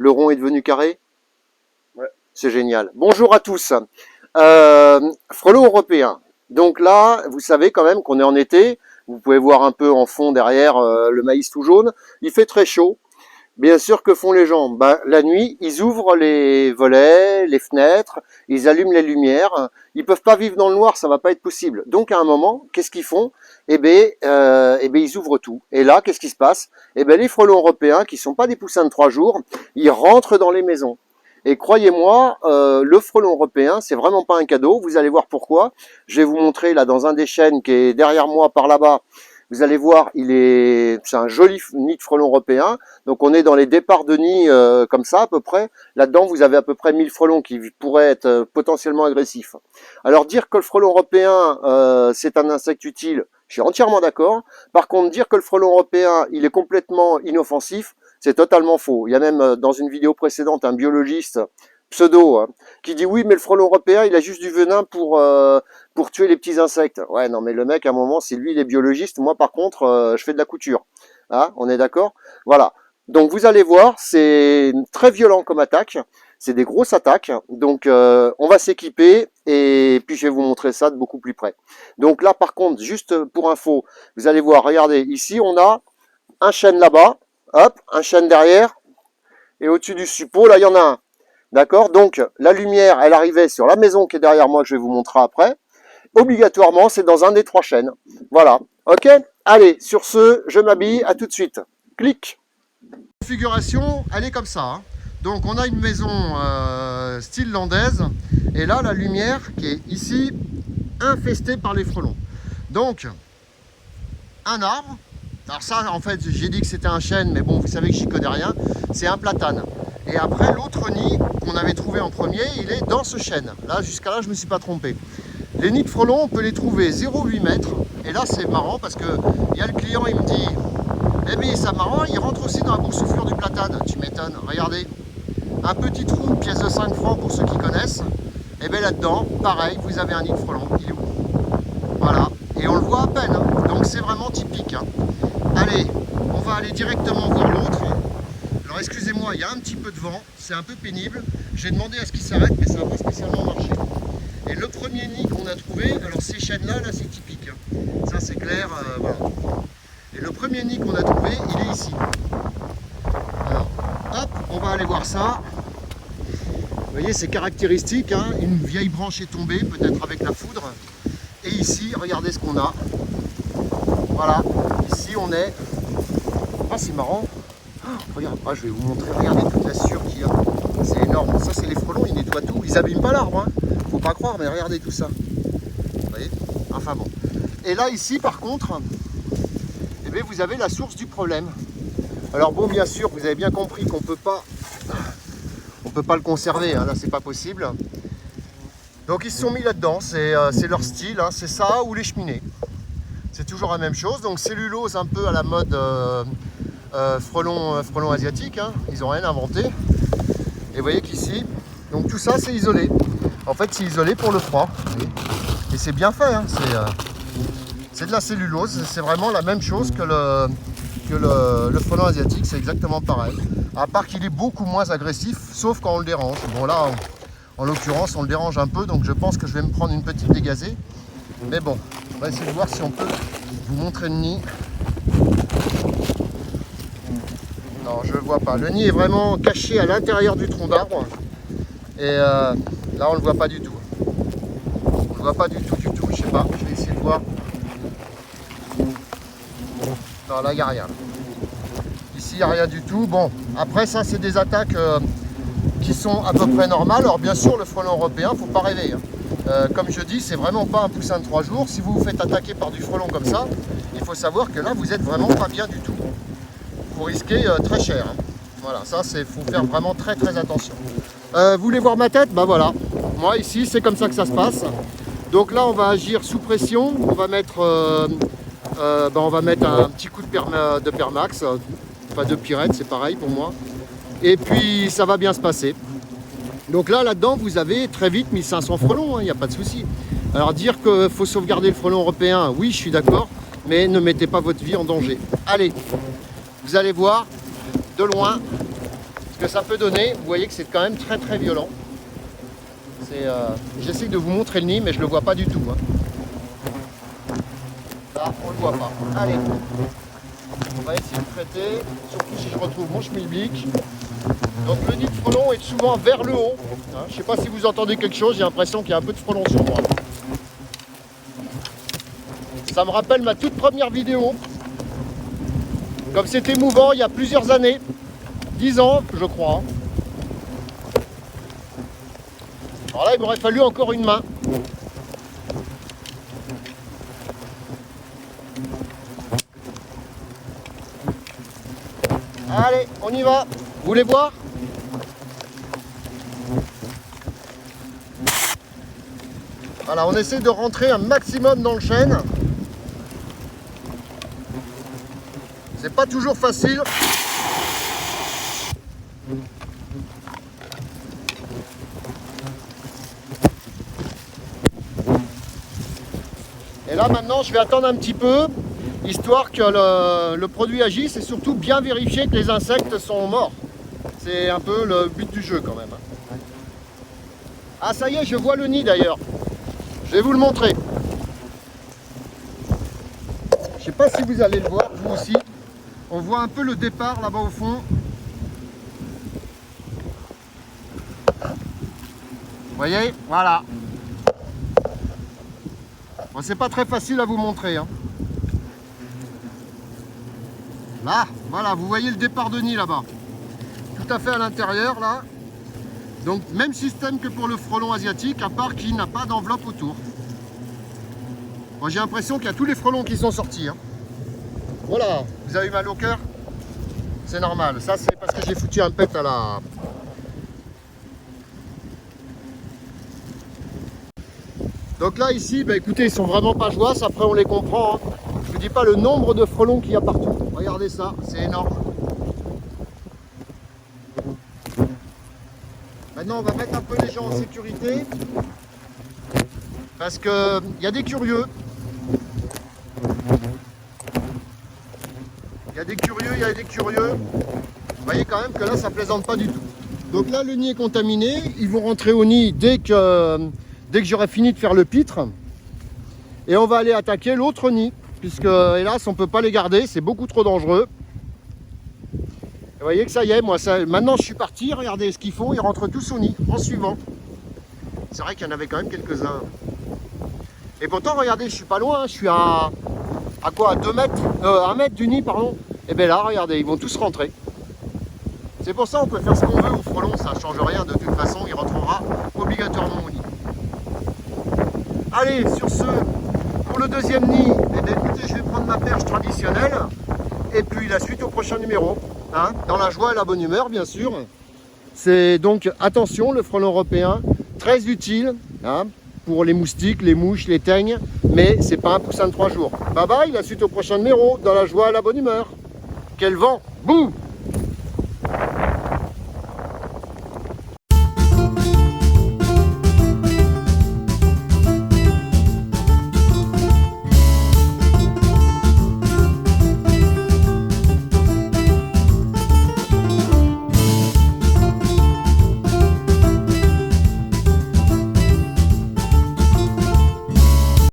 Le rond est devenu carré? Ouais. C'est génial. Bonjour à tous. Frelon européen. Donc là, vous savez quand même qu'on est en été. Vous pouvez voir un peu en fond derrière le maïs tout jaune. Il fait très chaud. Bien sûr, que font les gens? Ben, la nuit, ils ouvrent les volets, les fenêtres, ils allument les lumières. Ils peuvent pas vivre dans le noir, ça va pas être possible. Donc à un moment, qu'est-ce qu'ils font? Ils ouvrent tout. Et là, qu'est-ce qui se passe? Les frelons européens, qui sont pas des poussins de 3 jours, ils rentrent dans les maisons. Et croyez-moi, le frelon européen, c'est vraiment pas un cadeau. Vous allez voir pourquoi. Je vais vous montrer là dans un des chênes qui est derrière moi par là-bas. Vous allez voir, c'est un joli nid de frelons européen. Donc on est dans les départs de nid comme ça à peu près. Là-dedans, vous avez à peu près 1000 frelons qui pourraient être potentiellement agressifs. Alors dire que le frelon européen, c'est un insecte utile, je suis entièrement d'accord. Par contre, dire que le frelon européen, il est complètement inoffensif, c'est totalement faux. Il y a même dans une vidéo précédente un biologiste pseudo hein, qui dit oui mais le frelon européen il a juste du venin pour tuer les petits insectes. Ouais non mais le mec à un moment c'est lui il est biologiste, moi par contre je fais de la couture. Hein, on est d'accord? Voilà. Donc vous allez voir, c'est très violent comme attaque, c'est des grosses attaques, donc on va s'équiper et puis je vais vous montrer ça de beaucoup plus près. Donc là par contre, juste pour info, vous allez voir, regardez, ici on a un chêne là-bas, hop, un chêne derrière, et au-dessus du suppôt, là il y en a un. D'accord? Donc, la lumière, elle arrivait sur la maison qui est derrière moi, que je vais vous montrer après. Obligatoirement, c'est dans un des 3 chênes. Voilà. Ok? Allez, sur ce, je m'habille. À tout de suite. Clic. La configuration, elle est comme ça. Hein. Donc, on a une maison style landaise. Et là, la lumière qui est ici, infestée par les frelons. Donc, un arbre. Alors ça, en fait, j'ai dit que c'était un chêne, mais bon, vous savez que j'y connais rien. C'est un platane. Et après, l'autre nid qu'on avait trouvé en premier, il est dans ce chêne. Là, jusqu'à là, je ne me suis pas trompé. Les nids de frelons, on peut les trouver 0,8 mètres. Et là, c'est marrant parce que il y a le client, il me dit eh bien, c'est marrant, il rentre aussi dans la boursouflure du platane. Tu m'étonnes, regardez. Un petit trou, pièce de 5 francs pour ceux qui connaissent. Et bien là-dedans, pareil, vous avez un nid de frelons. Il est où? Voilà. Et on le voit à peine. Hein. Donc, c'est vraiment typique. Hein. Allez, on va aller directement voir l'autre. Alors excusez-moi, il y a un petit peu de vent, c'est un peu pénible. J'ai demandé à ce qu'il s'arrête, mais ça n'a pas spécialement marché. Et le premier nid qu'on a trouvé, alors ces chênes-là, là, c'est typique. Hein. Ça c'est clair, voilà. Et le premier nid qu'on a trouvé, il est ici. Alors, hop, on va aller voir ça. Vous voyez, c'est caractéristique, hein. Une vieille branche est tombée, peut-être avec la foudre. Et ici, regardez ce qu'on a. Voilà, ici on est... Ah, c'est marrant. Regarde, ah, je vais vous montrer, regardez toute la sueur qu'il y a. C'est énorme. Ça, c'est les frelons, ils nettoient tout. Ils abîment pas l'arbre, hein. Faut pas croire, mais regardez tout ça. Vous voyez? Enfin bon. Et là, ici, par contre, eh bien, vous avez la source du problème. Alors bon, bien sûr, vous avez bien compris qu'on peut pas le conserver. Hein. Là, c'est pas possible. Donc, ils se sont mis là-dedans. C'est leur style. Hein. C'est ça ou les cheminées. C'est toujours la même chose. Donc, cellulose un peu à la mode... frelons asiatiques, hein, ils n'ont rien inventé. Et vous voyez qu'ici, donc tout ça c'est isolé. En fait c'est isolé pour le froid. Et c'est bien fait, hein, c'est de la cellulose, c'est vraiment la même chose que le frelon asiatique, c'est exactement pareil. À part qu'il est beaucoup moins agressif, sauf quand on le dérange. Bon là, en l'occurrence, on le dérange un peu, donc je pense que je vais me prendre une petite dégazée. Mais bon, on va essayer de voir si on peut vous montrer le nid. Non, je ne le vois pas. Le nid est vraiment caché à l'intérieur du tronc d'arbre. Et là, on ne le voit pas du tout. On ne le voit pas du tout. Je sais pas, je vais essayer de voir. Non, là, il n'y a rien. Ici, il n'y a rien du tout. Bon, après, ça, c'est des attaques qui sont à peu près normales. Alors, bien sûr, le frelon européen, il ne faut pas rêver. Hein. Comme je dis, c'est vraiment pas un poussin de 3 jours. Si vous vous faites attaquer par du frelon comme ça, il faut savoir que là, vous n'êtes vraiment pas bien du tout. Vous risquez très cher. Hein. Voilà, ça c'est faut faire vraiment très attention. Vous voulez voir ma tête? Bah voilà, moi ici c'est comme ça que ça se passe. Donc là on va agir sous pression, on va mettre un petit coup de Permax, pas de Pyrète, c'est pareil pour moi. Et puis ça va bien se passer. Donc là-dedans vous avez très vite 1500 frelons, il n'y a pas de souci. Alors dire qu'il faut sauvegarder le frelon européen, oui je suis d'accord, mais ne mettez pas votre vie en danger. Allez, vous allez voir de loin que ça peut donner. Vous voyez que c'est quand même très très violent. J'essaie de vous montrer le nid, mais je ne le vois pas du tout. Hein. Là, on ne le voit pas. Allez, on va essayer de traiter, surtout si je retrouve mon schmilblick. Donc le nid de frelon est souvent vers le haut. Hein. Je ne sais pas si vous entendez quelque chose, j'ai l'impression qu'il y a un peu de frelon sur moi. Ça me rappelle ma toute première vidéo. Comme c'était mouvant il y a plusieurs années. 10 ans, je crois. Alors là, il m'aurait fallu encore une main. Allez, on y va. Vous voulez voir? Voilà, on essaie de rentrer un maximum dans le chêne. C'est pas toujours facile. Et là maintenant je vais attendre un petit peu, histoire que le produit agisse et surtout bien vérifier que les insectes sont morts. C'est un peu le but du jeu quand même. Ah ça y est, je vois le nid d'ailleurs. Je vais vous le montrer. Je ne sais pas si vous allez le voir, vous aussi. On voit un peu le départ là-bas au fond. Vous voyez? Voilà. Bon, c'est pas très facile à vous montrer. Hein. Là, voilà, vous voyez le départ de nid là-bas. Tout à fait à l'intérieur, là. Donc, même système que pour le frelon asiatique, à part qu'il n'a pas d'enveloppe autour. Moi, j'ai l'impression qu'il y a tous les frelons qui sont sortis. Hein. Voilà, vous avez eu mal au cœur? C'est normal. Ça, c'est parce que j'ai foutu un pet à la... Donc là, ici, bah, écoutez, ils sont vraiment pas joyeux. Après, on les comprend. Hein. Je vous dis pas le nombre de frelons qu'il y a partout. Regardez ça, c'est énorme. Maintenant, on va mettre un peu les gens en sécurité. Parce qu'il y a des curieux. Il y a des curieux, il y a des curieux. Vous voyez quand même que là, ça plaisante pas du tout. Donc là, le nid est contaminé. Ils vont rentrer au nid dès que j'aurai fini de faire le pitre. Et on va aller attaquer l'autre nid. Puisque, hélas, on ne peut pas les garder. C'est beaucoup trop dangereux. Vous voyez que ça y est, moi, maintenant je suis parti. Regardez ce qu'ils font. Ils rentrent tous au nid en suivant. C'est vrai qu'il y en avait quand même quelques-uns. Et pourtant, regardez, je suis pas loin. Je suis à quoi? 2 mètres 1 mètre du nid, pardon. Et bien là, regardez, ils vont tous rentrer. C'est pour ça qu'on peut faire ce qu'on veut au frelon, ça ne change rien. De toute façon, il rentrera obligatoirement au nid. Allez, sur ce, pour le deuxième nid, eh bien, écoutez, je vais prendre ma perche traditionnelle. Et puis la suite au prochain numéro. Hein, dans la joie et la bonne humeur, bien sûr. C'est donc, attention, le frelon européen, très utile. Hein, pour les moustiques, les mouches, les teignes, mais c'est pas un poussin de 3 jours. Bye bye, la suite au prochain numéro, dans la joie et la bonne humeur. Quel vent! Bouh!